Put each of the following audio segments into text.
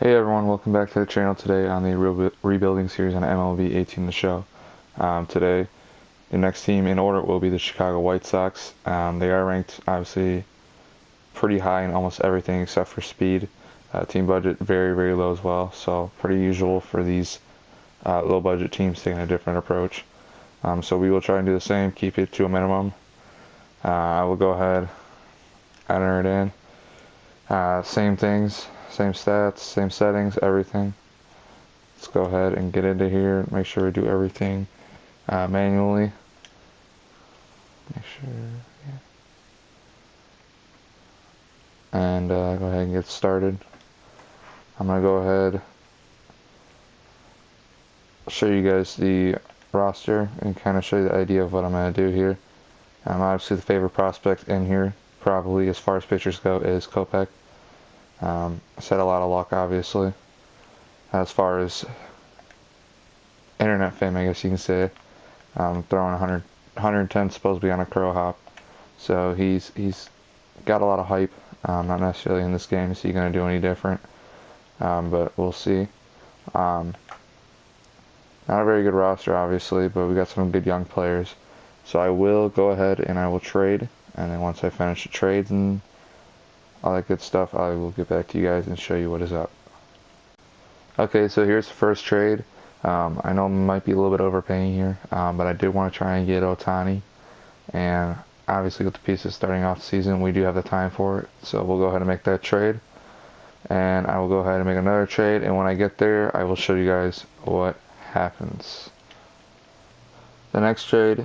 Hey everyone, welcome back to the channel today on the rebuilding series on MLB 18 The Show. Today, the next team in order will be the Chicago White Sox. They are ranked obviously pretty high in almost everything except for speed. Team budget very, very low as well, so pretty usual for these low budget teams taking a different approach. So we will try and do the same, keep it to a minimum. I will go ahead, enter it in. Same things, same stats, same settings, everything. Let's go ahead and get into here. Make sure we do everything manually. Make sure, yeah. And go ahead and get started. I'm gonna go ahead, show you guys the roster and kind of show you the idea of what I'm gonna do here. Obviously, the favorite prospect in here, probably as far as pitchers go, is Kopech. Said a lot of luck, obviously. As far as internet fame, I guess you can say, throwing 110, supposed to be on a crow hop. So he's got a lot of hype. Not necessarily in this game. Is he going to do any different? But we'll see. Not a very good roster, obviously, but we got some good young players. So I will go ahead and I will trade. And then once I finish the trades and all that good stuff, I will get back to you guys and show you what is up. Okay, so here's the first trade. I know I might be a little bit overpaying here, but I did want to try and get Ohtani. And obviously with the pieces starting off the season, we do have the time for it. So we'll go ahead and make that trade. And I will go ahead and make another trade. And when I get there, I will show you guys what happens. The next trade,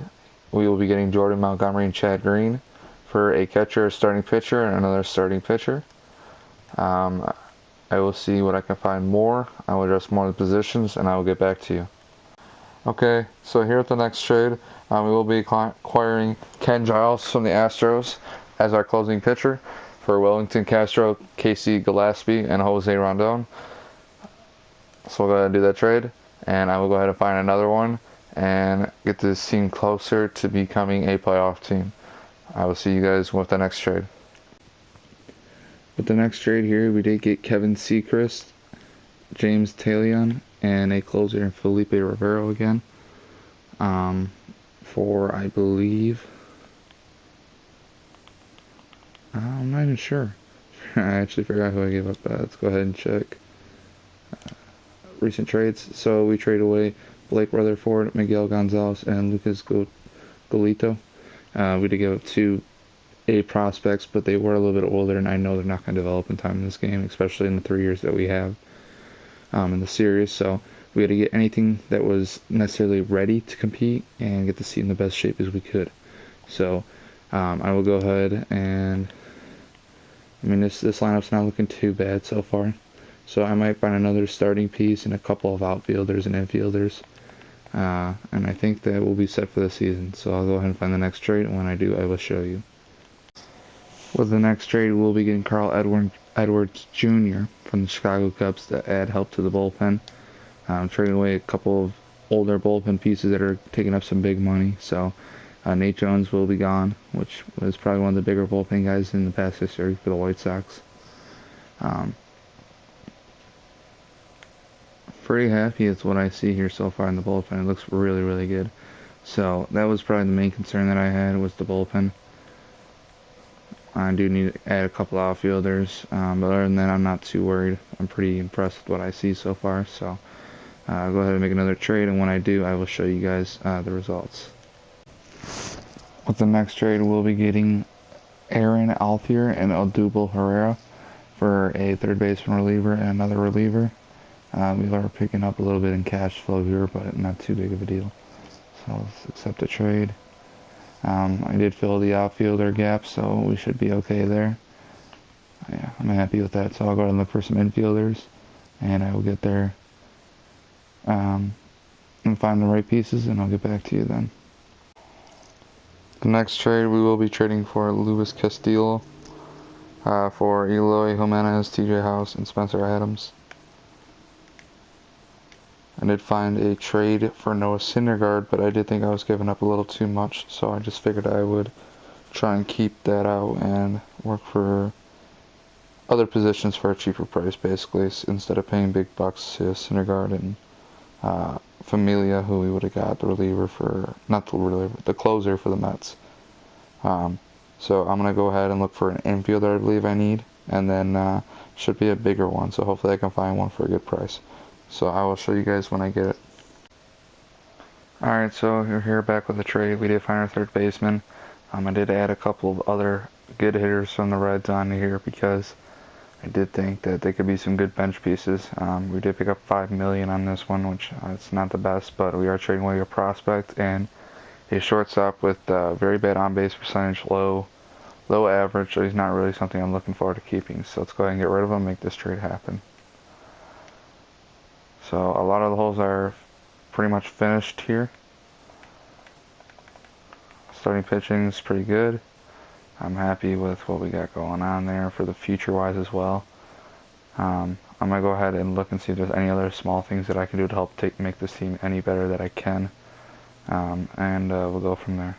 we will be getting Jordan Montgomery and Chad Green for a catcher, a starting pitcher, and another starting pitcher. I will see what I can find more. I will address more of the positions, and I will get back to you. Okay, so here at the next trade, we will be acquiring Ken Giles from the Astros as our closing pitcher for Wellington Castro, Casey Gillespie, and Jose Rondon. So we'll go ahead and do that trade, and I will go ahead and find another one and get this team closer to becoming a playoff team. I will see you guys with the next trade. With the next trade here, we did get Kevin Sechrist, James Taillon, and a closer in Felipe Rivero again. For, I believe, I'm not even sure. I actually forgot who I gave up. Let's go ahead and check recent trades. So we trade away Blake Rutherford, Miguel Gonzalez, and Lucas Golito. We did give up two A prospects, but they were a little bit older, and I know they're not going to develop in time in this game, especially in the 3 years that we have in the series. So we had to get anything that was necessarily ready to compete and get the seat in the best shape as we could. So I will go ahead and, I mean, this lineup's not looking too bad so far. So I might find another starting piece and a couple of outfielders and infielders. And I think that we'll be set for the season. So I'll go ahead and find the next trade, and when I do, I will show you. With the next trade, we'll be getting Carl Edwards Jr. from the Chicago Cubs to add help to the bullpen. Trading away a couple of older bullpen pieces that are taking up some big money. So Nate Jones will be gone, which was probably one of the bigger bullpen guys in the past history for the White Sox. Pretty happy with what I see here so far in the bullpen. It looks really, really good. So that was probably the main concern that I had, was the bullpen. I do need to add a couple outfielders, but other than that, I'm not too worried. I'm pretty impressed with what I see so far. So I'll go ahead and make another trade, and when I do, I will show you guys the results. With the next trade, we'll be getting Aaron Alfier and Odubel Herrera for a third baseman reliever and another reliever. We are picking up a little bit in cash flow here, but not too big of a deal. So let's accept the trade. I did fill the outfielder gap, so we should be okay there. Yeah, I'm happy with that. So I'll go ahead and look for some infielders, and I will get there and find the right pieces, and I'll get back to you then. The next trade, we will be trading for Luis Castillo for Eloy Jimenez, TJ House, and Spencer Adams. I did find a trade for Noah Syndergaard, but I did think I was giving up a little too much, so I just figured I would try and keep that out and work for other positions for a cheaper price, basically, instead of paying big bucks to Syndergaard and Familia, who we would have got the reliever for, not the reliever, the closer for the Mets. So I'm going to go ahead and look for an infielder I believe I need, and then should be a bigger one, so hopefully I can find one for a good price. So I will show you guys when I get it. Alright, so we're here back with a trade. We did find our third baseman. I did add a couple of other good hitters from the Reds on here because I did think that they could be some good bench pieces. We did pick up $5 million on this one, which it's not the best, but we are trading away a prospect and a shortstop with very bad on-base percentage, low average, so he's not really something I'm looking forward to keeping. So let's go ahead and get rid of him and make this trade happen. So a lot of the holes are pretty much finished here. Starting pitching is pretty good. I'm happy with what we got going on there for the future-wise as well. I'm going to go ahead and look and see if there's any other small things that I can do to help make this team any better that I can. And we'll go from there.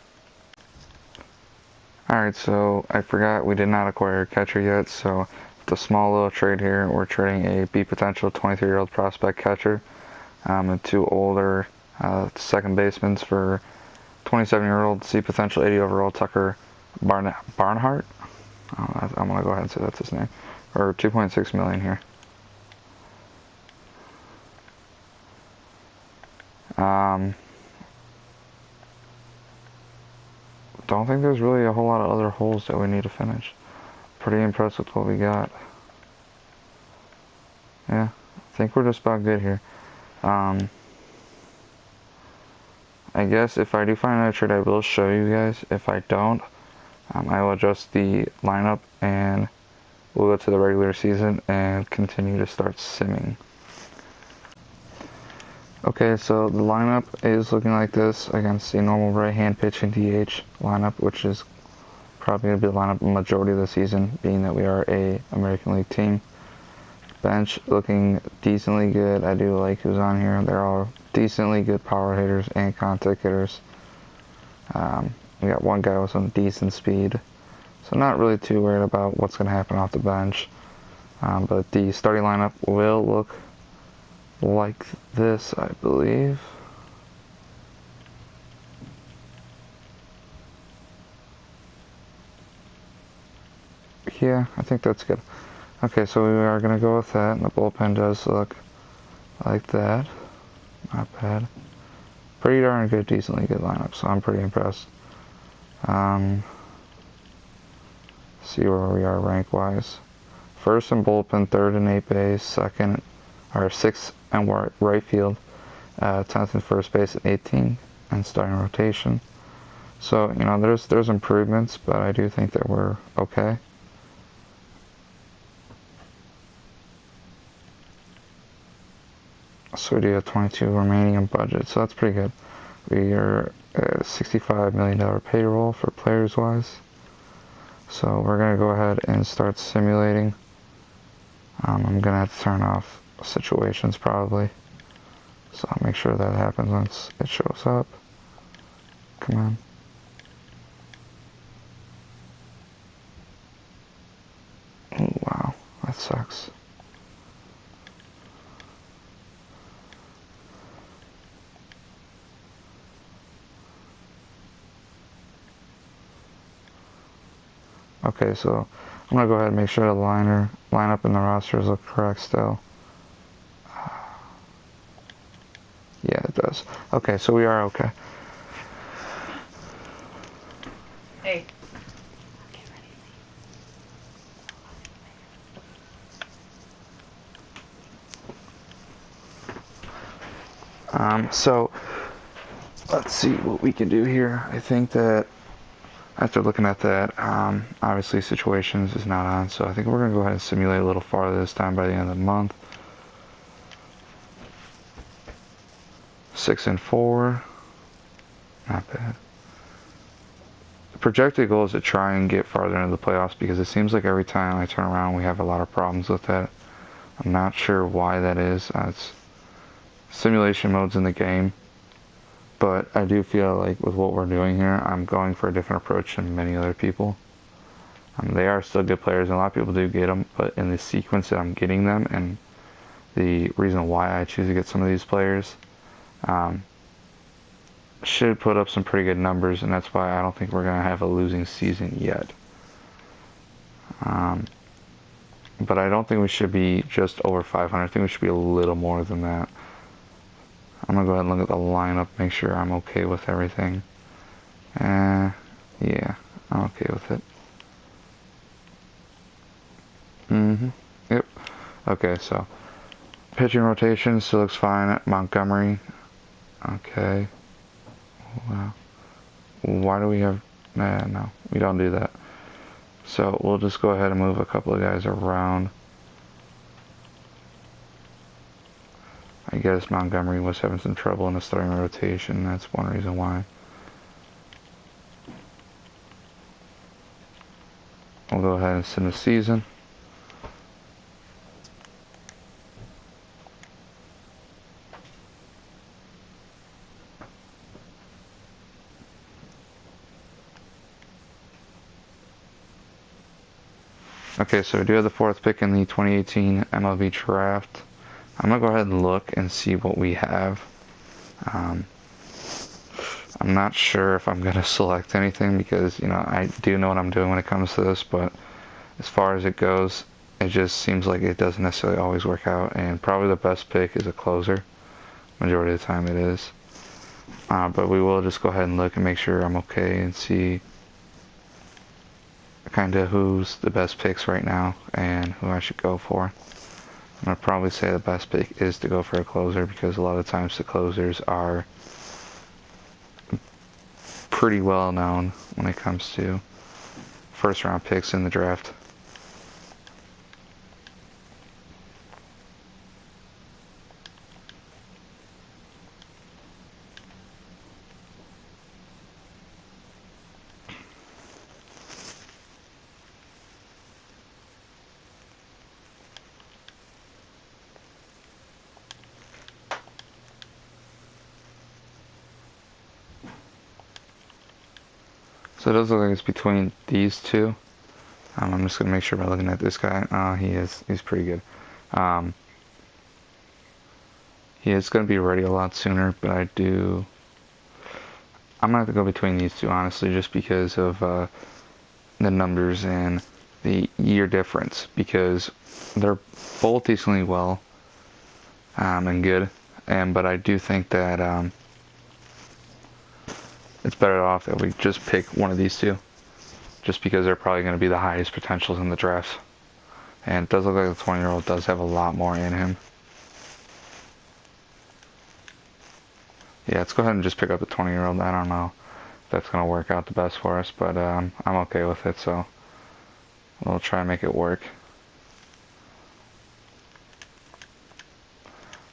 Alright, so I forgot we did not acquire a catcher yet, so it's a small little trade here. We're trading a B potential 23-year-old prospect catcher and two older second basemen for 27-year-old C potential 80 overall Tucker Barnhart. I'm going to go ahead and say that's his name. Or $2.6 million here. Don't think there's really a whole lot of other holes that we need to finish. Pretty impressed with what we got. Yeah, I think we're just about good here. I guess if I do find another trade, I will show you guys. If I don't, I will adjust the lineup and we'll go to the regular season and continue to start simming. Okay, so the lineup is looking like this against the normal right-hand pitching DH lineup, which is probably going to be the lineup majority of the season, being that we are a American League team. Bench looking decently good. I do like who's on here. They're all decently good power hitters and contact hitters. We got one guy with some decent speed, so not really too worried about what's going to happen off the bench. But the starting lineup will look like this, I believe. Yeah, I think that's good. Okay, so we are going to go with that, and the bullpen does look like that. Not bad. Pretty darn good, decently good lineup, so I'm pretty impressed. See where we are rank-wise. First in bullpen, third in 8 base, second, or 6th and right field, 10th in first base, and 18th and starting rotation. So, you know, there's improvements, but I do think that we're okay. So we do have 22 remaining in budget, so that's pretty good. We are at $65 million payroll for players-wise. So we're going to go ahead and start simulating. I'm going to have to turn off situations probably. So I'll make sure that happens once it shows up. Come on. Oh, wow, that sucks. Okay, so I'm going to go ahead and make sure the lineup and the rosters look correct still. Yeah, it does. Okay, so we are okay. Hey. So let's see what we can do here. I think that after looking at that, obviously situations is not on, so I think we're going to go ahead and simulate a little farther this time by the end of the month. 6-4, not bad. The projected goal is to try and get farther into the playoffs because it seems like every time I turn around we have a lot of problems with that. I'm not sure why that is. It's simulation modes in the game. But I do feel like with what we're doing here, I'm going for a different approach than many other people. They are still good players, and a lot of people do get them, but in the sequence that I'm getting them, and the reason why I choose to get some of these players, um, should put up some pretty good numbers, and that's why I don't think we're going to have a losing season yet. But I don't think we should be just over 500. I think we should be a little more than that. I'm going to go ahead and look at the lineup, make sure I'm okay with everything. Yeah, I'm okay with it. Yep. Okay, so pitching rotation still looks fine. Montgomery. Okay. Wow. Why do we have... no, we don't do that. So we'll just go ahead and move a couple of guys around. I guess Montgomery was having some trouble in the starting rotation. That's one reason why. We'll go ahead and send the season. Okay, so we do have the 4th pick in the 2018 MLB draft. I'm going to go ahead and look and see what we have. I'm not sure if I'm going to select anything because, you know, I do know what I'm doing when it comes to this, but as far as it goes, it just seems like it doesn't necessarily always work out, and probably the best pick is a closer. Majority of the time it is. But we will just go ahead and look and make sure I'm okay and see kind of who's the best picks right now and who I should go for. I'm going to probably say the best pick is to go for a closer because a lot of times the closers are pretty well known when it comes to first round picks in the draft. So it does look like it's between these two. I'm just going to make sure by looking at this guy. He's pretty good. He is going to be ready a lot sooner, but I'm going to have to go between these two, honestly, just because of the numbers and the year difference, because they're both decently well and good, but I do think that it's better off that we just pick one of these two, just because they're probably going to be the highest potentials in the drafts. And it does look like the 20-year-old does have a lot more in him. Yeah, let's go ahead and just pick up the 20-year-old. I don't know if that's going to work out the best for us, but I'm okay with it, so we'll try and make it work.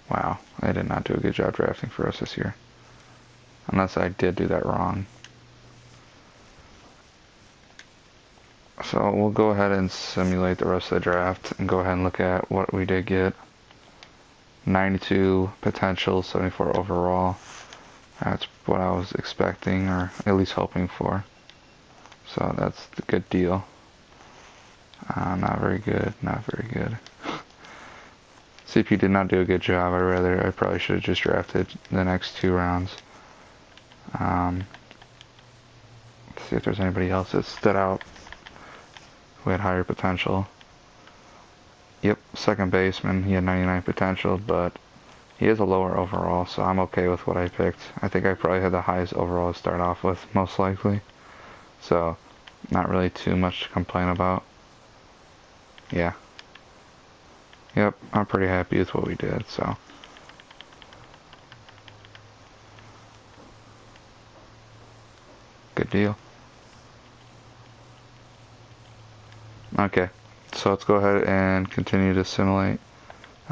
Wow, I did not do a good job drafting for us this year. Unless I did do that wrong. So we'll go ahead and simulate the rest of the draft and go ahead and look at what we did get. 92 potential, 74 overall. That's what I was expecting, or at least hoping for. So that's a good deal. Not very good, not very good. CP did not do a good job. I probably should have just drafted the next 2 rounds. Let's see if there's anybody else that stood out who had higher potential. Yep, second baseman. He had 99 potential, but he is a lower overall, so I'm okay with what I picked. I think I probably had the highest overall to start off with, most likely. So, not really too much to complain about. Yeah. Yep, I'm pretty happy with what we did, so. Good deal. Okay, so let's go ahead and continue to simulate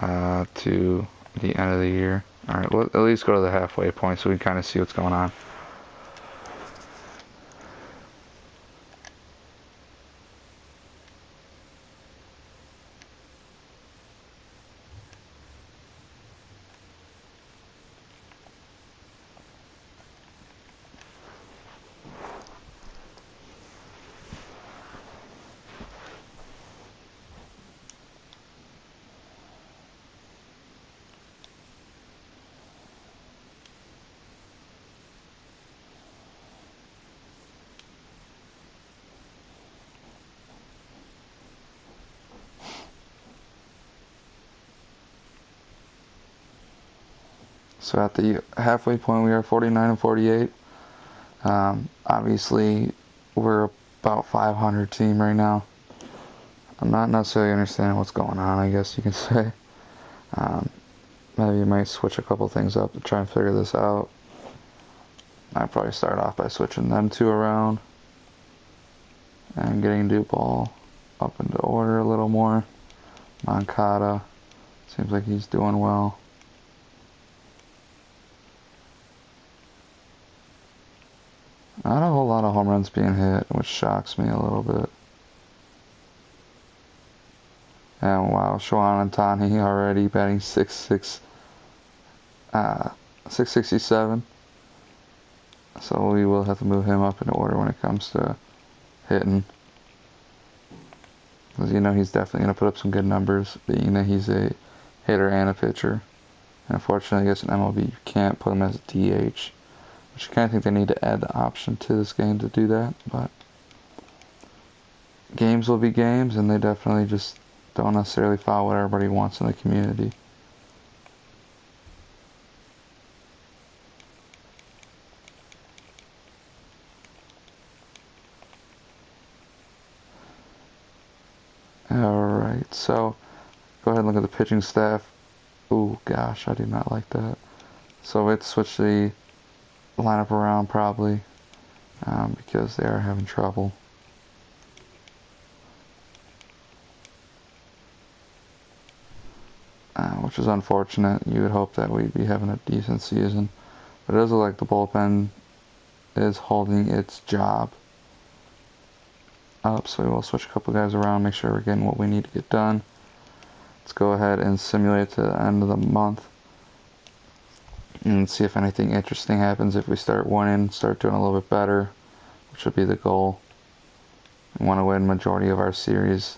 to the end of the year. Alright, let's at least go to the halfway point so we can kind of see what's going on. So at the halfway point, we are 49 and 48. Obviously, we're about 500 team right now. I'm not necessarily understanding what's going on, I guess you can say. Um, Maybe you might switch a couple things up to try and figure this out. I'd probably start off by switching them two around and getting Dupal up into order a little more. Moncada seems like he's doing well. Not a whole lot of home runs being hit, which shocks me a little bit. And wow, Shoan Antani already batting 667. So we will have to move him up in order when it comes to hitting. Because you know he's definitely going to put up some good numbers, being that he's a hitter and a pitcher. And unfortunately, I guess in MLB you can't put him as a DH, which I kind of think they need to add the option to this game to do that. But games will be games, and they definitely just don't necessarily follow what everybody wants in the community. Alright, so go ahead and look at the pitching staff. Ooh, gosh, I do not like that. So we have to switch the lineup around probably because they are having trouble. Which is unfortunate. You would hope that we'd be having a decent season. But it does look like the bullpen is holding its job up, so we will switch a couple guys around, make sure we're getting what we need to get done. Let's go ahead and simulate to the end of the month and see if anything interesting happens if we start winning, start doing a little bit better, which would be the goal. We want to win majority of our series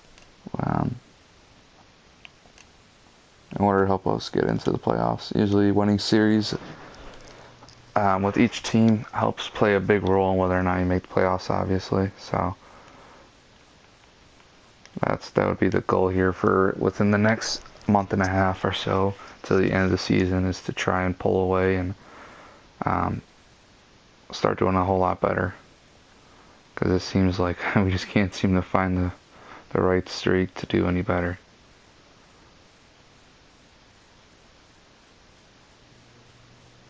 in order to help us get into the playoffs. Usually winning series with each team helps play a big role in whether or not you make the playoffs, obviously. So that would be the goal here for within the next month and a half or so to the end of the season, is to try and pull away and start doing a whole lot better. Because it seems like we just can't seem to find the right streak to do any better.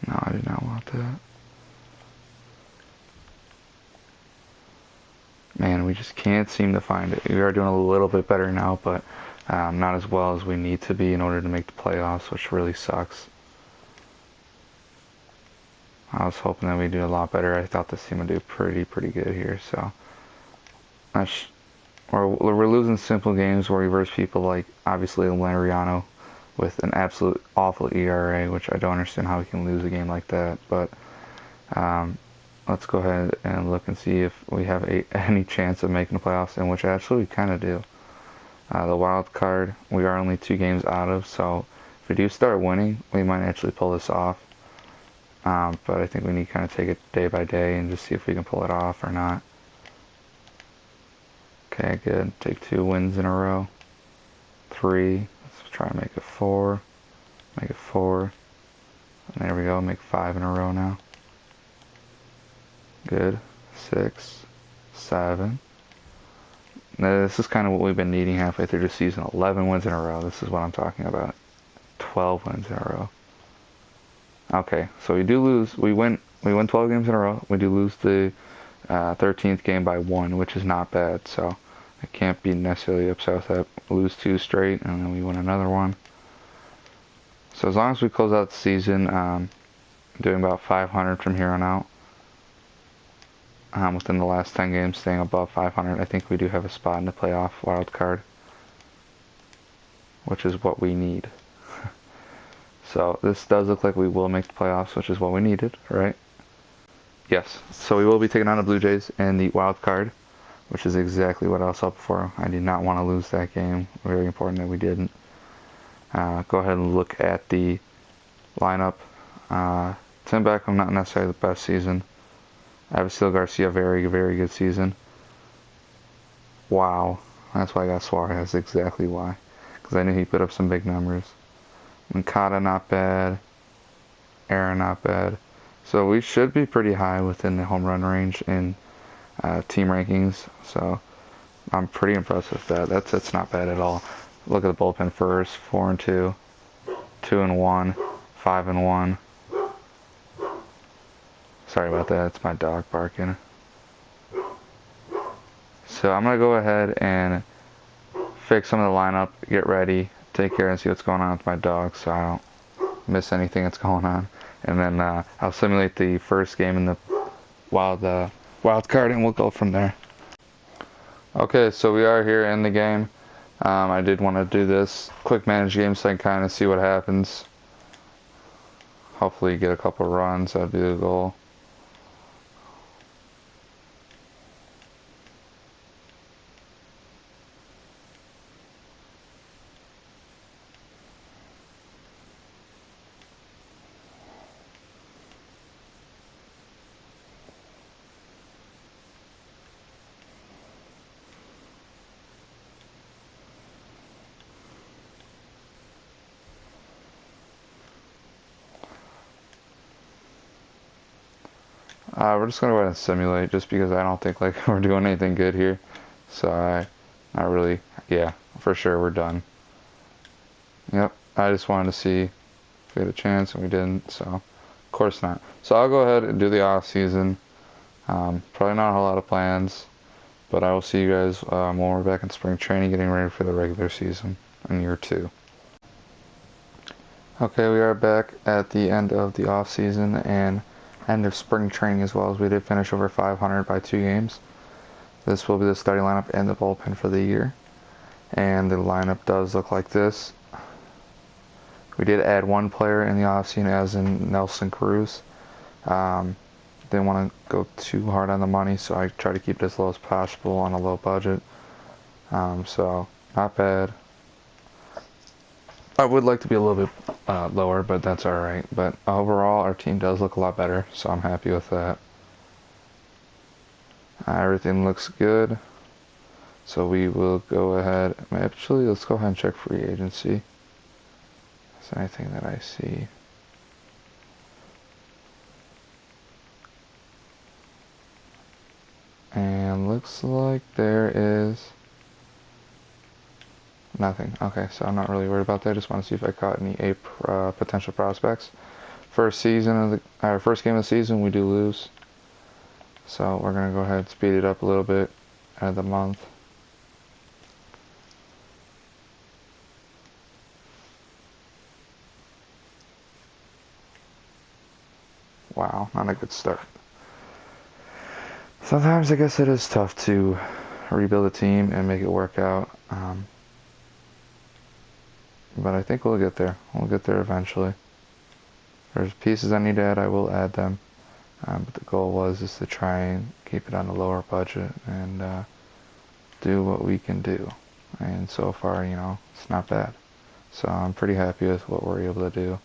No, I do not want that. Man, we just can't seem to find it. We are doing a little bit better now, but not as well as we need to be in order to make the playoffs, which really sucks. I was hoping that we'd do a lot better. I thought this team would do pretty good here, so we're losing simple games where we verse people like, obviously, Lariano with an absolute awful ERA, which I don't understand how we can lose a game like that. But let's go ahead and look and see if we have any chance of making the playoffs, and which actually we kind of do. The wild card, we are only 2 games out of, so if we do start winning, we might actually pull this off. But I think we need to kind of take it day by day and just see if we can pull it off or not. Okay, good. Take 2 wins in a row. 3. Let's try to make it 4. Make it 4. And there we go. Make 5 in a row now. Good. 6. 7. Now, this is kind of what we've been needing halfway through the season. 11 wins in a row. This is what I'm talking about. 12 wins in a row. Okay, so we do lose. We win 12 games in a row. We do lose the 13th game by 1, which is not bad. So I can't be necessarily upset with that. Lose 2 straight, and then we win another one. So as long as we close out the season doing about 500 from here on out, within the last 10 games, staying above 500, I think we do have a spot in the playoff wild card, which is what we need. So this does look like we will make the playoffs, which is what we needed, right? Yes. So we will be taking on the Blue Jays in the wild card, which is exactly what I was hoping for. I did not want to lose that game. Very important that we didn't. Go ahead and look at the lineup. Tim Beckham, not necessarily the best season. Avisail Garcia, very good season. Wow. That's why I got Suarez, exactly why. Because I knew he put up some big numbers. Moncada, not bad. Aaron, not bad. So we should be pretty high within the home run range in team rankings. So I'm pretty impressed with that. That's not bad at all. Look at the bullpen first: 4-2, 2-1, 5-1. Sorry about that. It's my dog barking. So I'm gonna go ahead and fix some of the lineup, get ready, take care, and see what's going on with my dog, so I don't miss anything that's going on. And then I'll simulate the first game in the wild card, and we'll go from there. Okay, so we are here in the game. I did want to do this quick manage game so I can kind of see what happens. Hopefully get a couple runs. That'd be the goal. We're just gonna go ahead and simulate, just because I don't think like we're doing anything good here. So not really. Yeah, for sure we're done. Yep. I just wanted to see if we had a chance, and we didn't. So of course not. So I'll go ahead and do the off season. Probably not a whole lot of plans, but I will see you guys when we're back in spring training, getting ready for the regular season in year 2. Okay, we are back at the end of the off season and end of spring training as well, as we did finish over 500 by 2 games. This will be the starting lineup and the bullpen for the year, and the lineup does look like this. We did add one player in the offseason, as in Nelson Cruz. Didn't want to go too hard on the money, so I try to keep it as low as possible on a low budget. So not bad. I would like to be a little bit lower, but that's alright. But overall, our team does look a lot better, so I'm happy with that. Everything looks good. So we will go ahead. Actually, let's go ahead and check free agency. Is there anything that I see? And looks like there is nothing. Okay, so I'm not really worried about that. I just want to see if I caught any potential prospects. First game of the season, we do lose. So we're gonna go ahead and speed it up a little bit at the month. Wow, not a good start. Sometimes I guess it is tough to rebuild a team and make it work out. But I think we'll get there. We'll get there eventually. If there's pieces I need to add, I will add them. But the goal is to try and keep it on a lower budget and do what we can do. And so far, it's not bad. So I'm pretty happy with what we're able to do.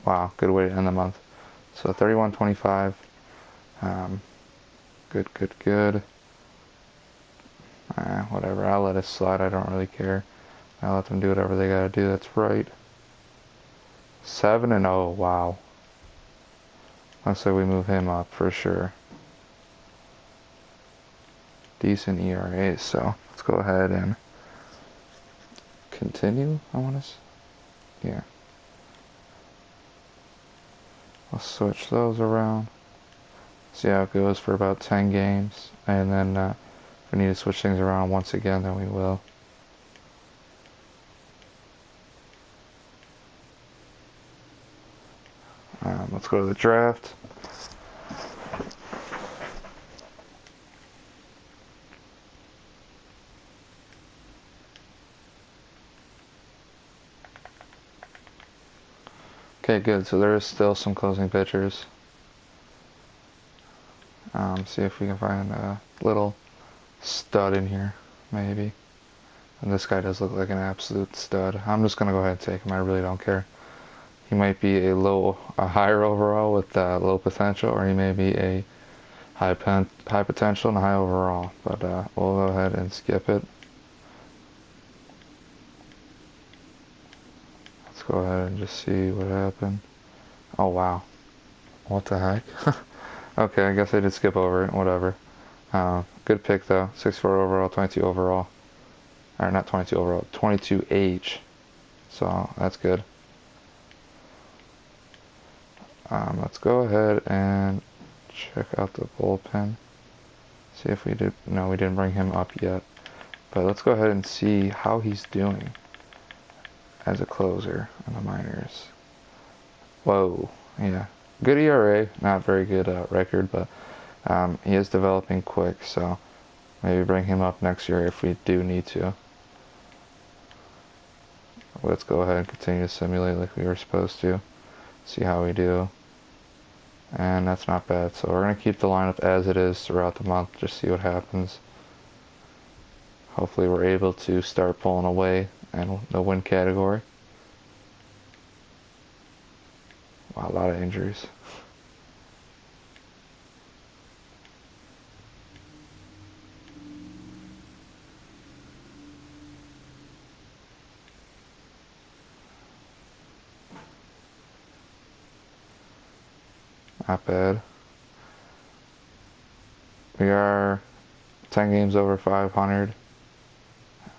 Wow, good way to end the month. So 31.25. Good. Whatever, I'll let it slide. I don't really care. I'll let them do whatever they gotta do. That's right. 7-0. Wow. Let's say we move him up for sure. Decent ERA. So let's go ahead and continue. Yeah. I'll switch those around. See how it goes for about 10 games. And then if we need to switch things around once again, then we will. Let's go to the draft. Okay, good. So there is still some closing pitchers. See if we can find a little stud in here, maybe. And this guy does look like an absolute stud. I'm just gonna go ahead and take him. I really don't care. He might be a higher overall with low potential, or he may be a high potential and high overall. But we'll go ahead and skip it. Let's go ahead and just see what happened. Oh wow, what the heck? Okay, I guess I did skip over it. Whatever. Good pick though. 64 overall, 22 overall. Or not 22 overall, 22 H. So that's good. Let's go ahead and check out the bullpen. See if we did. No, we didn't bring him up yet. But let's go ahead and see how he's doing as a closer in the minors. Whoa, yeah. Good ERA, not very good record, but he is developing quick, so maybe bring him up next year if we do need to. Let's go ahead and continue to simulate like we were supposed to. See how we do. And that's not bad. So we're going to keep the lineup as it is throughout the month. Just see what happens. Hopefully we're able to start pulling away in the win category. Wow, a lot of injuries. Not bad. We are 10 games over 500.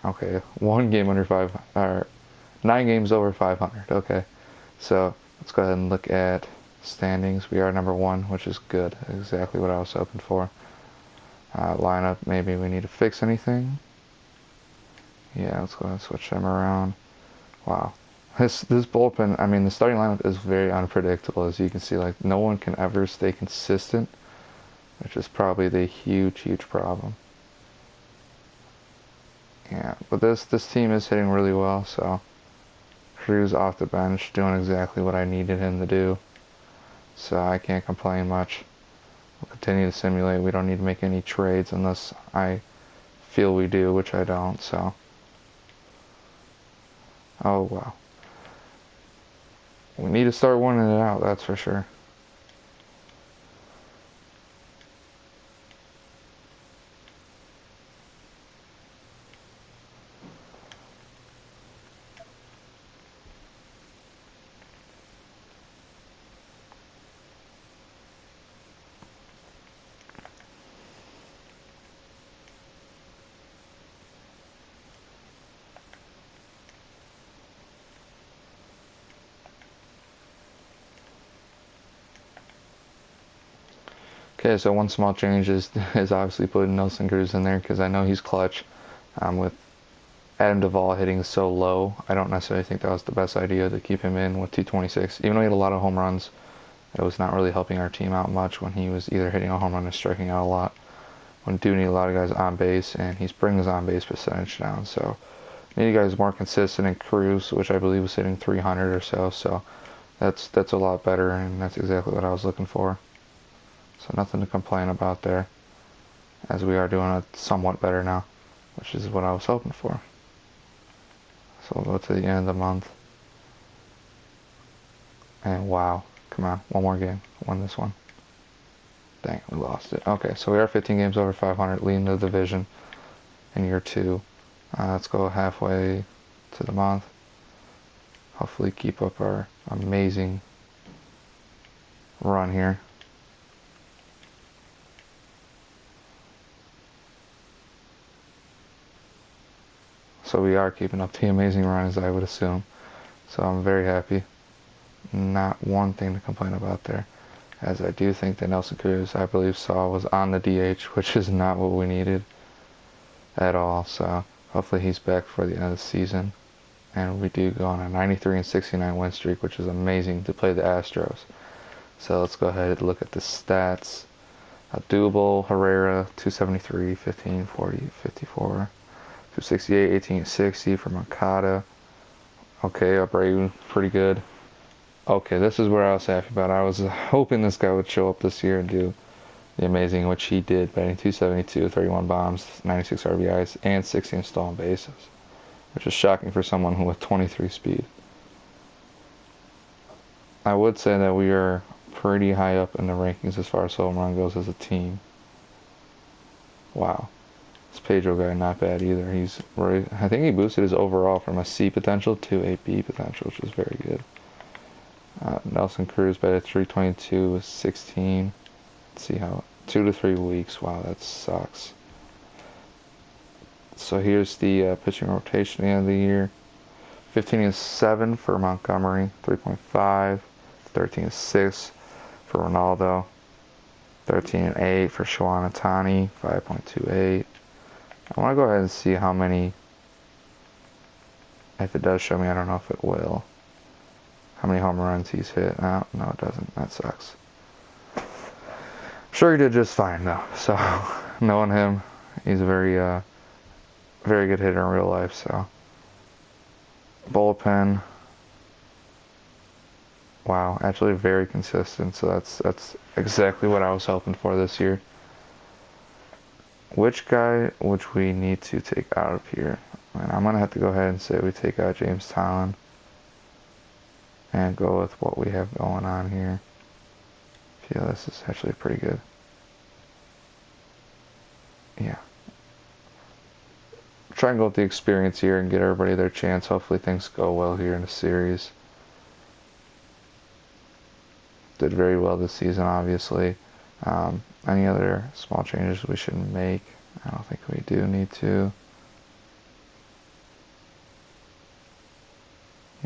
Okay, 1 game under 500. Or 9 games over 500. Okay, so let's go ahead and look at standings. We are number 1, which is good. Exactly what I was hoping for. Lineup, maybe we need to fix anything. Yeah, let's go ahead and switch them around. Wow. This bullpen, I mean, the starting lineup is very unpredictable, as you can see. Like, no one can ever stay consistent, which is probably the huge problem. Yeah, but this team is hitting really well, so Cruz off the bench doing exactly what I needed him to do. So I can't complain much. We'll continue to simulate. We don't need to make any trades unless I feel we do, which I don't, so. Oh, wow. We need to start winning it out, that's for sure. Okay, so one small change is obviously putting Nelson Cruz in there because I know he's clutch. With Adam Duvall hitting so low, I don't necessarily think that was the best idea to keep him in with 226. Even though he had a lot of home runs, it was not really helping our team out much when he was either hitting a home run or striking out a lot. We do need a lot of guys on base, and he's bringing his on base percentage down. So need guys more consistent. And Cruz, which I believe was hitting 300 or so. So that's a lot better, and that's exactly what I was looking for. So nothing to complain about there, as we are doing it somewhat better now, which is what I was hoping for. So we'll go to the end of the month. And wow, come on, one more game. Win this one. Dang, we lost it. Okay, so we are 15 games over 500, leading the division in year 2. Let's go halfway to the month. Hopefully keep up our amazing run here. So we are keeping up the amazing run, as I would assume. So I'm very happy. Not one thing to complain about there. As I do think that Nelson Cruz, I believe, was on the DH, which is not what we needed at all. So hopefully he's back for the end of the season. And we do go on a 93-69 win streak, which is amazing to play the Astros. So let's go ahead and look at the stats. Doable, Herrera, 273, 15, 40, 54. 268, 18, 60 for Moncada. Okay, Abreu, pretty good. Okay, this is where I was happy about. I was hoping this guy would show up this year and do the amazing, which he did, batting 272, 31 bombs, 96 RBIs, and 16 stolen bases, which is shocking for someone who with 23 speed. I would say that we are pretty high up in the rankings as far as home run goes as a team. Wow. This Pedro guy, not bad either. He's right. I think he boosted his overall from a C potential to a B potential, which is very good. Nelson Cruz batted 322 with 16. Let's see how 2 to 3 weeks. Wow, that sucks. So here's the pitching rotation at the end of the year. 15 and 7 for Montgomery, 3.5. 13 and 6 for Ronaldo. 13 and 8 for Shohei Ohtani, 5.28. I want to go ahead and see how many, if it does show me, I don't know if it will, how many home runs he's hit. No, it doesn't. That sucks. I'm sure he did just fine, though. So, knowing him, he's a very good hitter in real life, so. Bullpen. Wow, actually very consistent, so that's exactly what I was hoping for this year. Which guy would we need to take out of here? And I'm going to have to go ahead and say we take out James Tomlin and go with what we have going on here. Yeah, this is actually pretty good. Yeah. Try and go with the experience here and get everybody their chance. Hopefully things go well here in the series. Did very well this season, obviously. Any other small changes we should make? I don't think we do need to.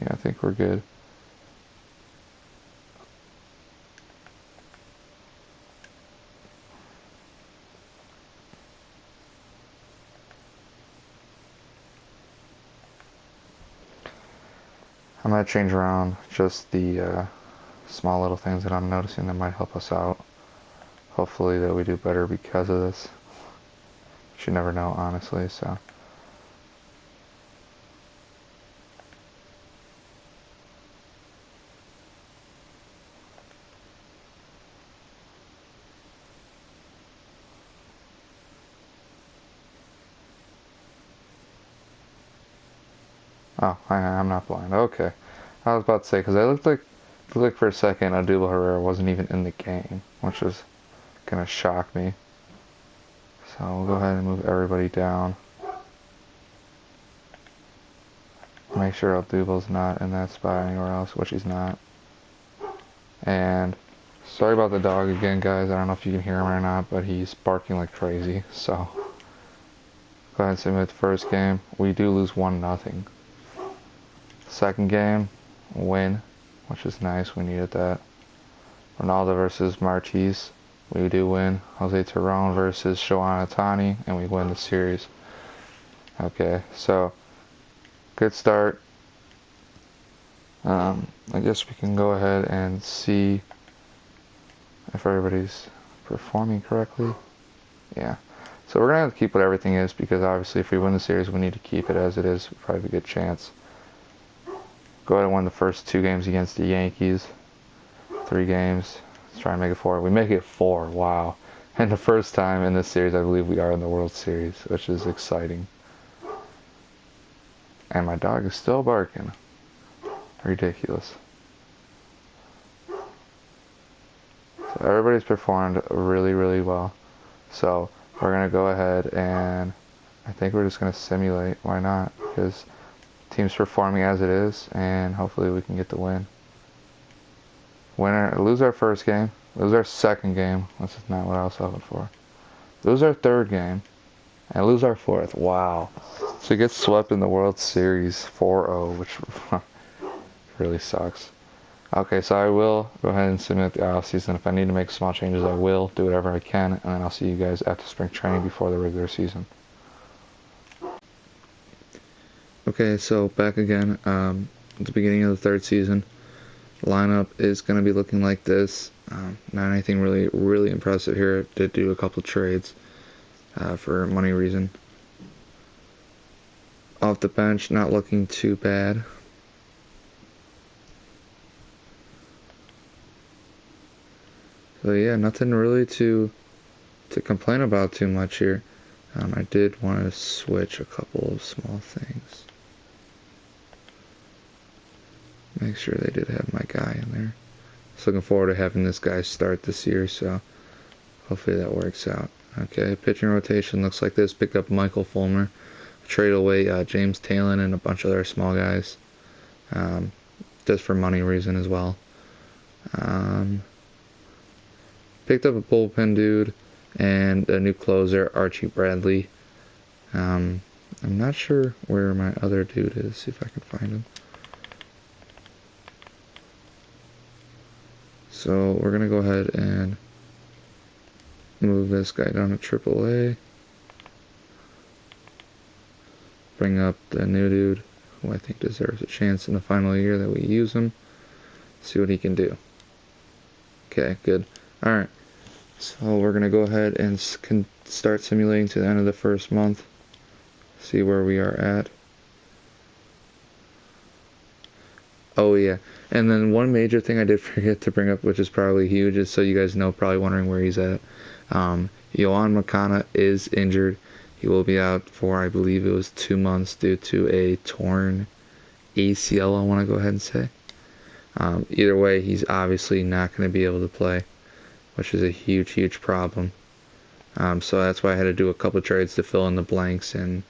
Yeah, I think we're good. I'm going to change around just the small little things that I'm noticing that might help us out. Hopefully that we do better because of this. You never know, honestly, so. Oh, I'm not blind. Okay. I was about to say, because I looked like for a second Odubel Herrera wasn't even in the game, which was going to shock me. So we'll go ahead and move everybody down. Make sure Odubel's not in that spot anywhere else, which he's not. And sorry about the dog again, guys. I don't know if you can hear him or not, but he's barking like crazy. So go ahead and submit the first game. We do lose 1-0. Second game, win, which is nice. We needed that. Ronaldo versus Martis. We do win. Jose Terron versus Shohei Ohtani, and we win the series. Okay, so good start. I guess we can go ahead and see if everybody's performing correctly. Yeah. So we're going to have to keep what everything is, because obviously if we win the series, we need to keep it as it is. Probably a good chance. Go ahead and win the first 2 games against the Yankees. 3 games. Let's try and make it 4. We make it 4. Wow. And the first time in this series, I believe we are in the World Series, which is exciting. And my dog is still barking. Ridiculous. So everybody's performed really, really well. So we're going to go ahead and I think we're just going to simulate. Why not? Because the team's performing as it is, and hopefully we can get the win. Lose our first game. Lose our second game. This is not what I was hoping for. Lose our third game. And lose our fourth. Wow. So get swept in the World Series 4-0, which really sucks. Okay, so I will go ahead and submit the off season. If I need to make small changes, I will do whatever I can, and then I'll see you guys after spring training before the regular season. Okay, so back again at the beginning of the third season. Lineup is going to be looking like this. Not anything really impressive here. I did do a couple trades for money reason. Off the bench, not looking too bad. So yeah, nothing really to complain about too much here. I did want to switch a couple of small things. Make sure they did have my guy in there. Just looking forward to having this guy start this year, so hopefully that works out. Okay, pitching rotation looks like this. Pick up Michael Fulmer. Trade away James Talon and a bunch of other small guys. Just for money reason as well. Picked up a bullpen dude and a new closer, Archie Bradley. I'm not sure where my other dude is. See if I can find him. So we're gonna go ahead and move this guy down to AAA. Bring up the new dude, who I think deserves a chance in the final year that we use him. See what he can do. Okay, good. Alright, so we're going to go ahead and start simulating to the end of the first month. See where we are at. Oh yeah, and then one major thing I did forget to bring up, which is probably huge, is so you guys know, probably wondering where he's at. Yohan Makana is injured. He will be out for, I believe it was 2 months due to a torn ACL, I want to go ahead and say. Either way, he's obviously not going to be able to play, which is a huge problem. So that's why I had to do a couple of trades to fill in the blanks and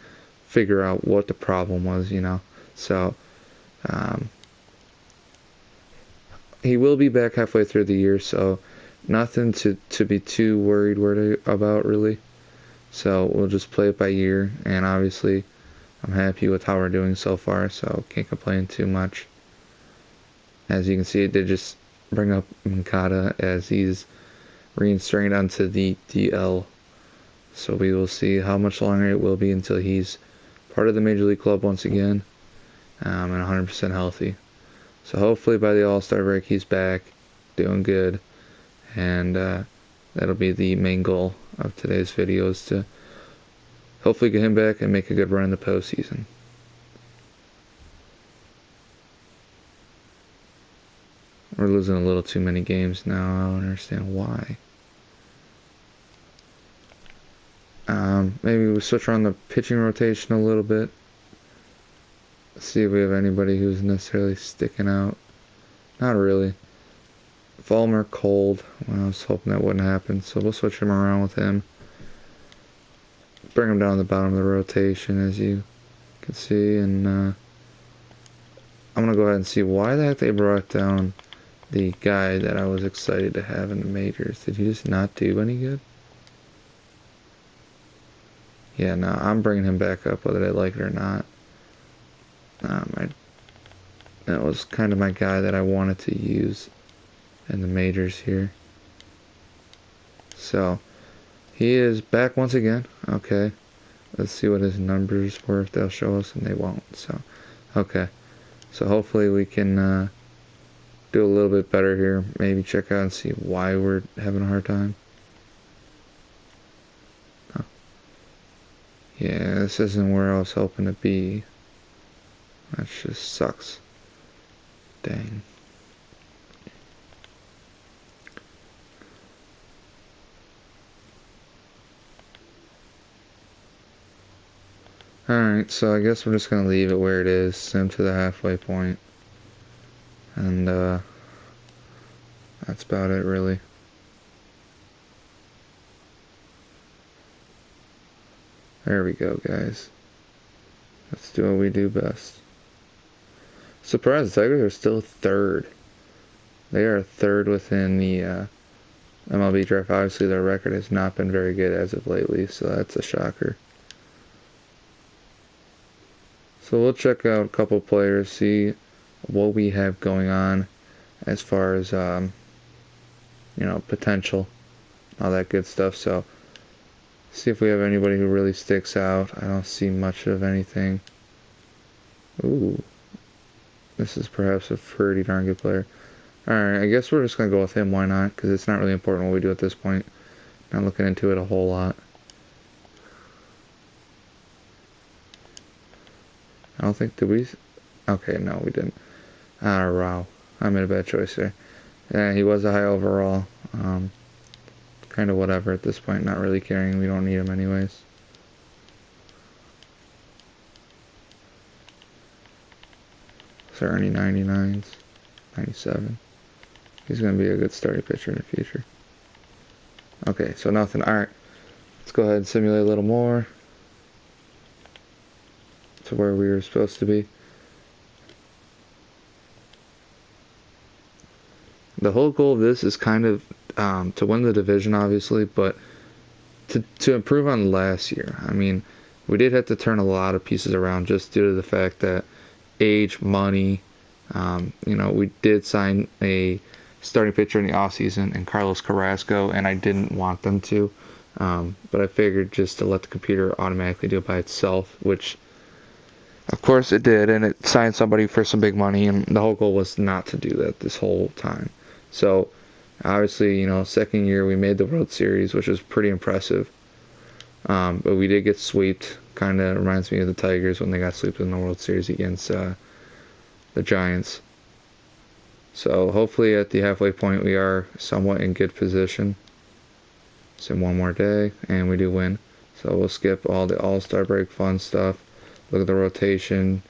figure out what the problem was, you know. So he will be back halfway through the year, so nothing to be too worried about, really. So we'll just play it by ear, and obviously I'm happy with how we're doing so far, so can't complain too much. As you can see, it did just bring up Mankata as he's reinstated onto the DL. So we will see how much longer it will be until he's part of the Major League Club once again, and 100% healthy. So hopefully by the All-Star break he's back, doing good, and that'll be the main goal of today's video, is to hopefully get him back and make a good run in the postseason. We're losing a little too many games now. I don't understand why. Maybe we switch around the pitching rotation a little bit. See if we have anybody who's necessarily sticking out. Not really. Fulmer cold. Well, I was hoping that wouldn't happen, so we'll switch him around with him. Bring him down the bottom of the rotation, as you can see, and I'm gonna go ahead and see why the heck they brought down the guy that I was excited to have in the majors. Did he just not do any good? Yeah, no, I'm bringing him back up whether they like it or not. That was kind of my guy that I wanted to use in the majors here. So, he is back once again. Okay, let's see what his numbers were, if they'll show us, and they won't. So, okay. So hopefully we can do a little bit better here. Maybe check out and see why we're having a hard time. Oh. Yeah, this isn't where I was hoping to be. That just sucks. Dang. Alright, so I guess we're just going to leave it where it is, sim to the halfway point. And, that's about it, really. There we go, guys. Let's do what we do best. Surprised, the Tigers are still third. They are third within the MLB draft. Obviously, their record has not been very good as of lately, so that's a shocker. So we'll check out a couple players, see what we have going on as far as, potential, all that good stuff. So, see if we have anybody who really sticks out. I don't see much of anything. Ooh. This is perhaps a pretty darn good player. Alright, I guess we're just going to go with him. Why not? Because it's not really important what we do at this point. Not looking into it a whole lot. I don't think, did we? Okay, no, we didn't. Ah, wow. I made a bad choice there. Yeah, he was a high overall. kind of whatever at this point, not really caring. We don't need him anyways. So Ernie 99s, 97. He's going to be a good starting pitcher in the future. Okay, so nothing. Alright, let's go ahead and simulate a little more to where we were supposed to be. The whole goal of this is kind of to win the division, obviously, but to improve on last year. I mean, we did have to turn a lot of pieces around just due to the fact that age, money, we did sign a starting pitcher in the offseason in Carlos Carrasco, and I didn't want them to. But I figured just to let the computer automatically do it by itself, which of course it did, and it signed somebody for some big money, and the whole goal was not to do that this whole time. So, obviously, second year we made the World Series, which was pretty impressive. But we did get swept. Kind of reminds me of the Tigers when they got swept in the World Series against the Giants. So, hopefully at the halfway point we are somewhat in good position. So, one more day, and we do win. So, we'll skip all the All-Star break fun stuff. Look at the rotation.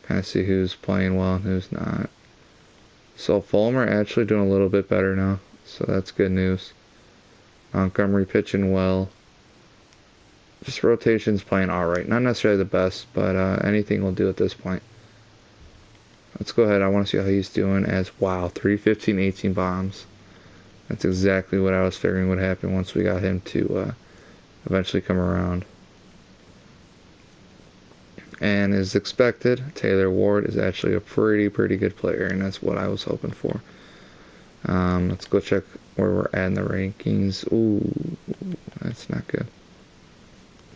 Kind of see who's playing well and who's not. So Fulmer actually doing a little bit better now, so that's good news. Montgomery pitching well. Just rotations playing alright. Not necessarily the best, but anything will do at this point. Let's go ahead. I want to see how he's doing as, wow, 315, 18 bombs. That's exactly what I was figuring would happen once we got him to eventually come around. And as expected, Taylor Ward is actually a pretty good player, and that's what I was hoping for. Let's go check where we're at in the rankings. Ooh, that's not good.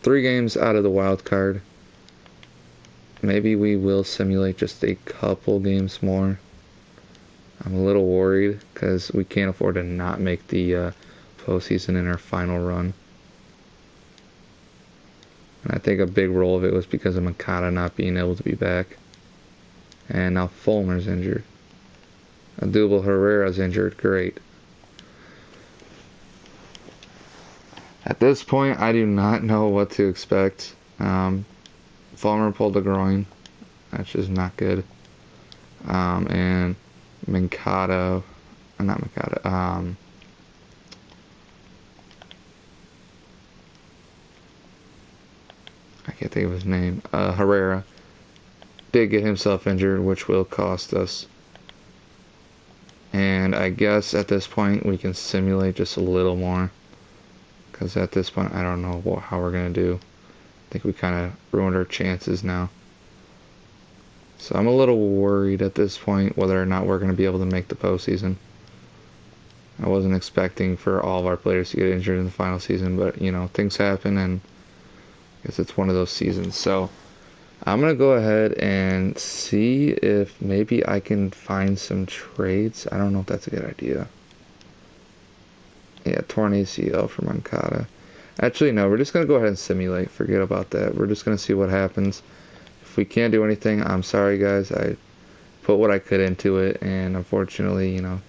3 games out of the wild card. Maybe we will simulate just a couple games more. I'm a little worried because we can't afford to not make the postseason in our final run. And I think a big role of it was because of Makata not being able to be back. And now Fulmer's injured. Adubel Herrera's injured. Great. At this point, I do not know what to expect. Fulmer pulled a groin. That's just not good. And Makata... Not Makata. I can't think of his name. Herrera did get himself injured, which will cost us. And I guess at this point we can simulate just a little more. Because at this point I don't know how we're going to do. I think we kind of ruined our chances now. So I'm a little worried at this point whether or not we're going to be able to make the postseason. I wasn't expecting for all of our players to get injured in the final season, but things happen, and I guess it's one of those seasons. So I'm going to go ahead and see if maybe I can find some trades. I don't know if that's a good idea. Yeah, torn ACL for Moncada. Actually, no, we're just going to go ahead and simulate. Forget about that. We're just going to see what happens. If we can't do anything, I'm sorry, guys. I put what I could into it, and unfortunately, the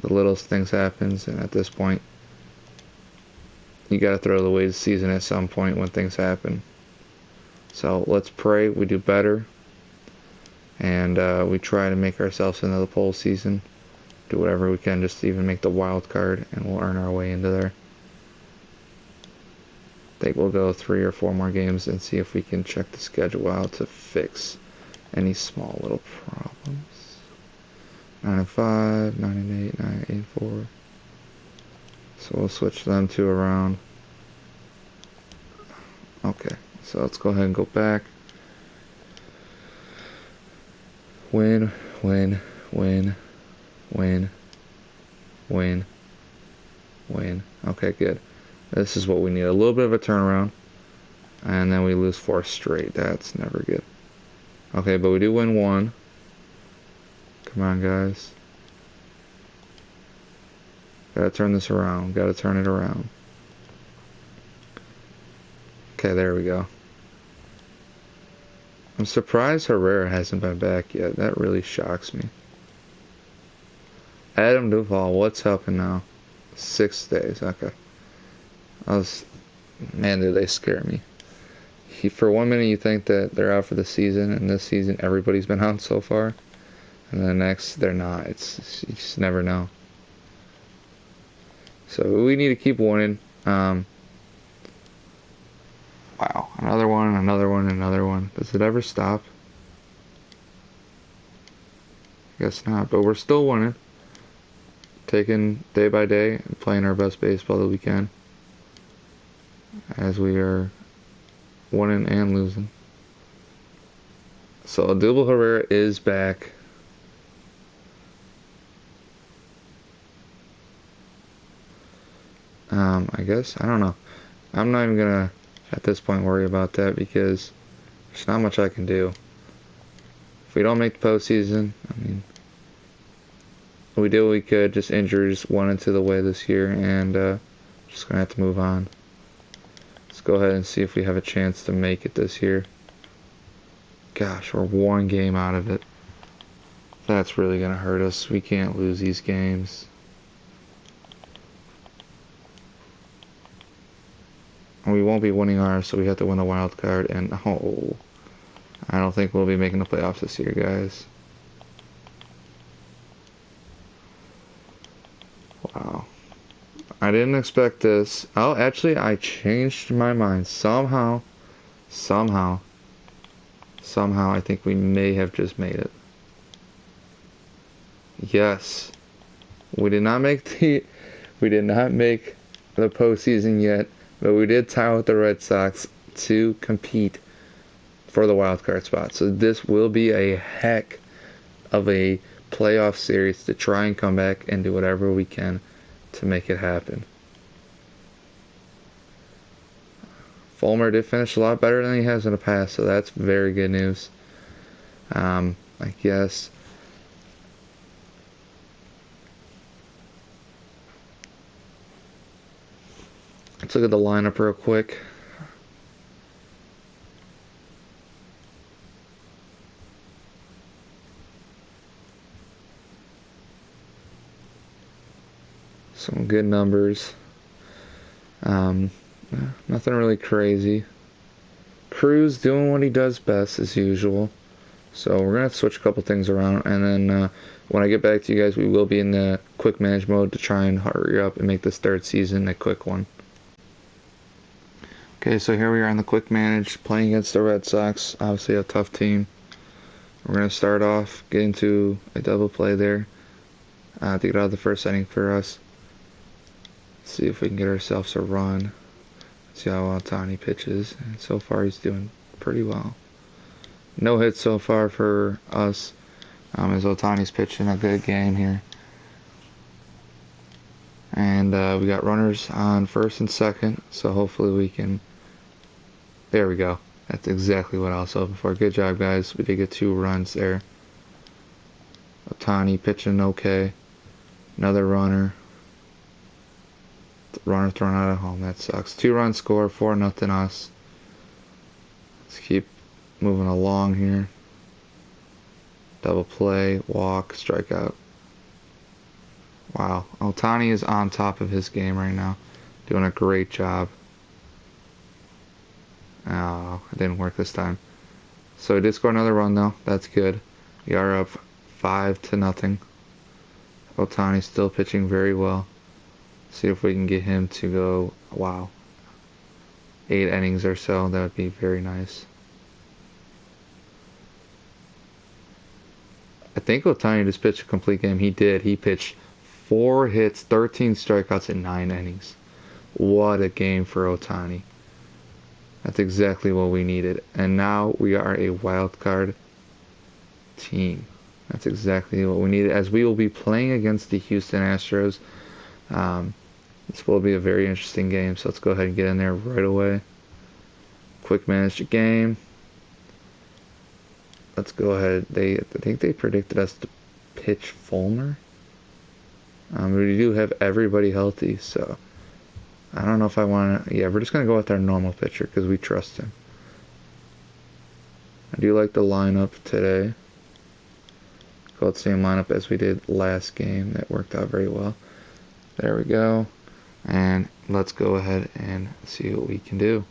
littlest things happens, and at this point, you got to throw away the season at some point when things happen. So let's pray we do better, and we try to make ourselves into the postseason. Do whatever we can just to even make the wild card, and we'll earn our way into there. I think we'll go 3 or 4 more games and see if we can check the schedule out to fix any small little problems. 9-5, 9-8, 9-8-4. So we'll switch them 2 around. Okay, so let's go ahead and go back. Win, win, win, win, win, win. Okay, good. This is what we need. A little bit of a turnaround. And then we lose 4 straight. That's never good. Okay, but we do win 1. Come on, guys. Gotta turn this around. Gotta turn it around. Okay, there we go. I'm surprised Herrera hasn't been back yet. That really shocks me. Adam Duvall, what's happening now? 6 days, okay. Man, do they scare me. For 1 minute you think that they're out for the season, and this season everybody's been out so far, and the next they're not. You just never know. So we need to keep winning. Wow, another one, another one, another one. Does it ever stop? Guess not, but we're still winning. Taking day by day and playing our best baseball that we can, as we are winning and losing. So Odubel Herrera is back. I guess, I don't know. I'm not even gonna at this point worry about that because there's not much I can do. If we don't make the postseason, I mean, we did what we could. Just injuries went into the way this year, and just gonna have to move on. Let's go ahead and see if we have a chance to make it this year. Gosh, we're one game out of it. That's really gonna hurt us. We can't lose these games. And we won't be winning ours, so we have to win the wild card. And oh, I don't think we'll be making the playoffs this year, guys. Wow. I didn't expect this. Oh, actually, I changed my mind. Somehow, I think we may have just made it. Yes. We did not make the postseason yet, but we did tie with the Red Sox to compete for the wild card spot. So this will be a heck of a playoff series to try and come back and do whatever we can to make it happen. Fulmer did finish a lot better than he has in the past, so that's very good news. I guess. Let's look at the lineup real quick. Some good numbers. Nothing really crazy. Cruz doing what he does best as usual. So we're going to have to switch a couple things around. And then when I get back to you guys, we will be in the quick manage mode to try and hurry up and make this third season a quick one. Okay, so here we are in the quick manage, playing against the Red Sox. Obviously a tough team. We're going to start off getting to a double play there to get out of the first inning for us. See if we can get ourselves a run. See how Ohtani pitches. And so far he's doing pretty well. No hits so far for us. As Ohtani's pitching a good game here. And we got runners on first and second. So hopefully we can... There we go. That's exactly what I was hoping for. Good job, guys. We did get 2 runs there. Ohtani pitching okay. Another runner. Runner thrown out at home. That sucks. 2-run score, 4-0 us. Let's keep moving along here. Double play, walk, strikeout. Wow. Ohtani is on top of his game right now. Doing a great job. Oh, it didn't work this time. So he did score another run though. That's good. We are up 5-0. Ohtani's still pitching very well. See if we can get him to go, wow, 8 innings or so. That would be very nice. I think Ohtani just pitched a complete game. He did. He pitched 4 hits, 13 strikeouts in 9 innings. What a game for Ohtani. That's exactly what we needed. And now we are a wild card team. That's exactly what we needed, as we will be playing against the Houston Astros. This will be a very interesting game, so let's go ahead and get in there right away. Quick manage the game. Let's go ahead. I think they predicted us to pitch Fulmer. We do have everybody healthy, so I don't know if I want to... Yeah, we're just going to go with our normal pitcher because we trust him. I do like the lineup today. Go with the same lineup as we did last game. That worked out very well. There we go. And let's go ahead and see what we can do.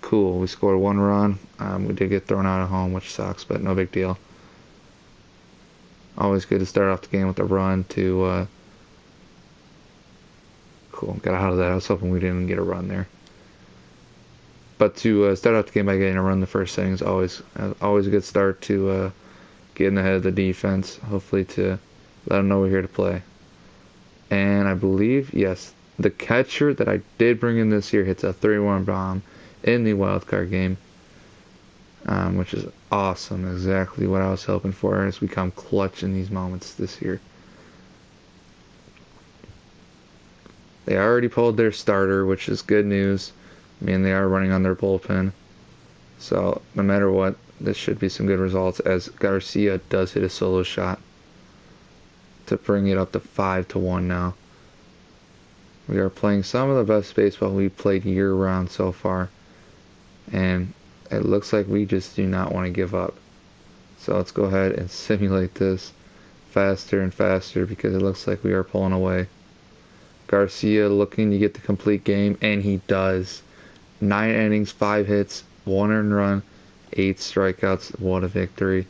Cool, we scored 1 run. We did get thrown out at home, which sucks, but no big deal. Always good to start off the game with a run to, cool, got out of that. I was hoping we didn't get a run there. But to start off the game by getting a run the first inning is always a good start to get in the head of the defense, hopefully to let them know we're here to play. And I believe, yes, the catcher that I did bring in this year hits a 3-1 bomb in the wild card game, which is awesome. Exactly what I was hoping for as we come clutch in these moments this year. They already pulled their starter, which is good news. I mean, they are running on their bullpen. So no matter what, this should be some good results as Garcia does hit a solo shot to bring it up to 5-1 now. We are playing some of the best baseball we've played year-round so far. And it looks like we just do not want to give up. So let's go ahead and simulate this faster and faster because it looks like we are pulling away. Garcia looking to get the complete game, and he does. 9 innings, 5 hits, 1 earned run, 8 strikeouts. What a victory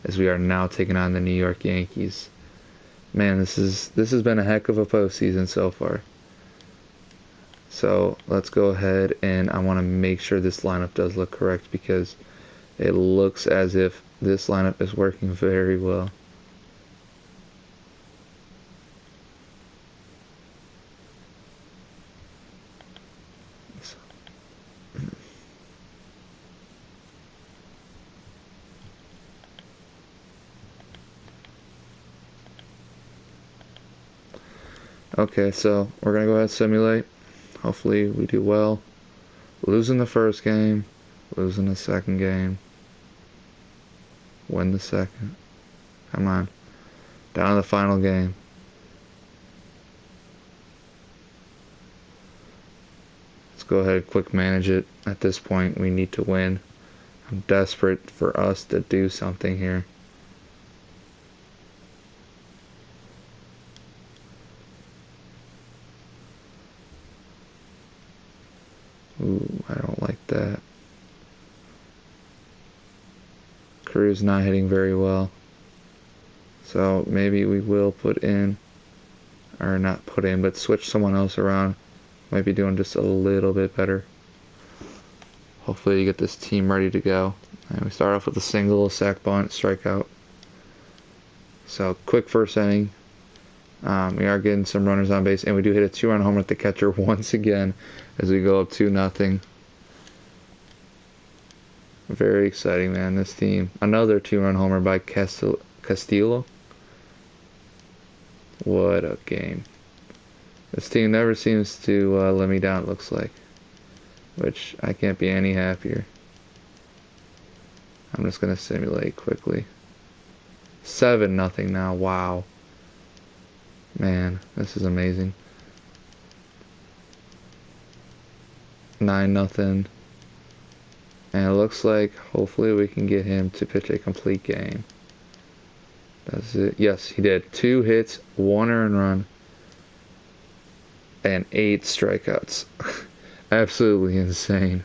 as we are now taking on the New York Yankees. Man, this has been a heck of a postseason so far. So let's go ahead and I want to make sure this lineup does look correct because it looks as if this lineup is working very well. Okay, so we're going to go ahead and simulate. Hopefully we do well. Losing the first game, losing the second game, win the second. Come on. Down to the final game. Let's go ahead and quick manage it. At this point, we need to win. I'm desperate for us to do something here. Ooh, I don't like that. Crew's not hitting very well. So maybe we will put in, or not put in, but switch someone else around. Might be doing just a little bit better. Hopefully you get this team ready to go. And we start off with a single, a sac bunt, strikeout. So quick first inning. We are getting some runners on base, and we do hit a 2-run homer at the catcher once again as we go up 2-0. Very exciting, man. This team. Another 2-run homer by Castillo. What a game. This team never seems to let me down, it looks like. Which, I can't be any happier. I'm just going to simulate quickly. 7-0 now. Wow. Man, this is amazing. 9-0. And it looks like hopefully we can get him to pitch a complete game. That's it. Yes, he did. 2 hits, 1 earned run, and 8 strikeouts. Absolutely insane.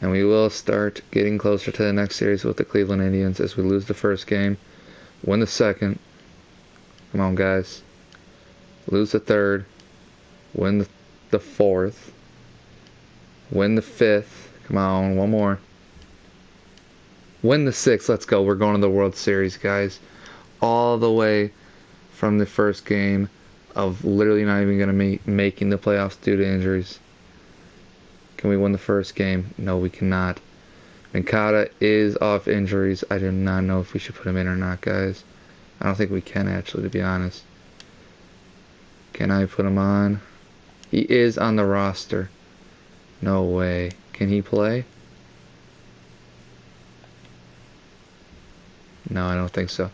And we will start getting closer to the next series with the Cleveland Indians as we lose the first game, win the second. Come on, guys. Lose the third, win the fourth, win the fifth. Come on, one more. Win the sixth. Let's go. We're going to the World Series, guys. All the way from the first game of literally not even going to be making the playoffs due to injuries. Can we win the first game? No, we cannot. Mancada is off injuries. I do not know if we should put him in or not, guys. I don't think we can, actually, to be honest. Can I put him on? He is on the roster. No way. Can he play? No, I don't think so.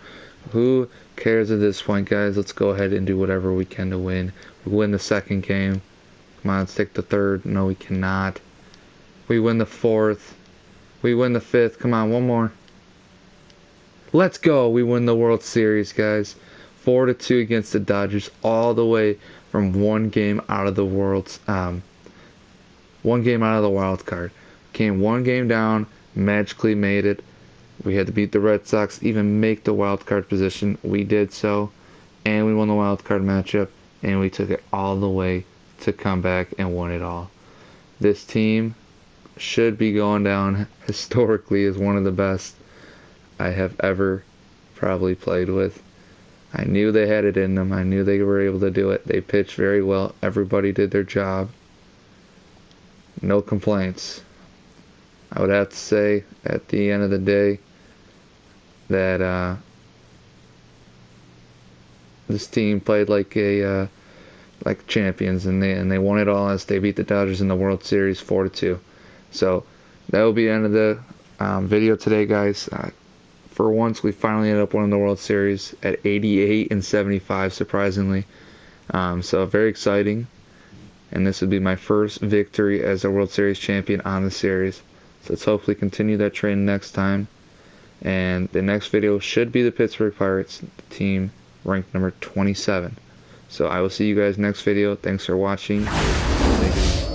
Who cares at this point, guys? Let's go ahead and do whatever we can to win. We win the second game. Come on, let's take the third. No, we cannot. We win the fourth. We win the fifth. Come on, one more. Let's go. We win the World Series, guys. 4-2 against the Dodgers, all the way from one game out of the wild card. Came one game down, magically made it. We had to beat the Red Sox, even make the wild card position. We did so, and we won the wild card matchup, and we took it all the way to come back and win it all. This team should be going down historically as one of the best I have ever probably played with. I knew they had it in them. I knew they were able to do it. They pitched very well. Everybody did their job. No complaints. I would have to say at the end of the day that this team played like champions, and they won it all as they beat the Dodgers in the World Series 4-2. So that will be the end of the video today, guys. For once, we finally ended up winning the World Series at 88-75, surprisingly. So very exciting. And this would be my first victory as a World Series champion on the series. So let's hopefully continue that trend next time. And the next video should be the Pittsburgh Pirates, the team ranked number 27. So I will see you guys next video. Thanks for watching. Thank you.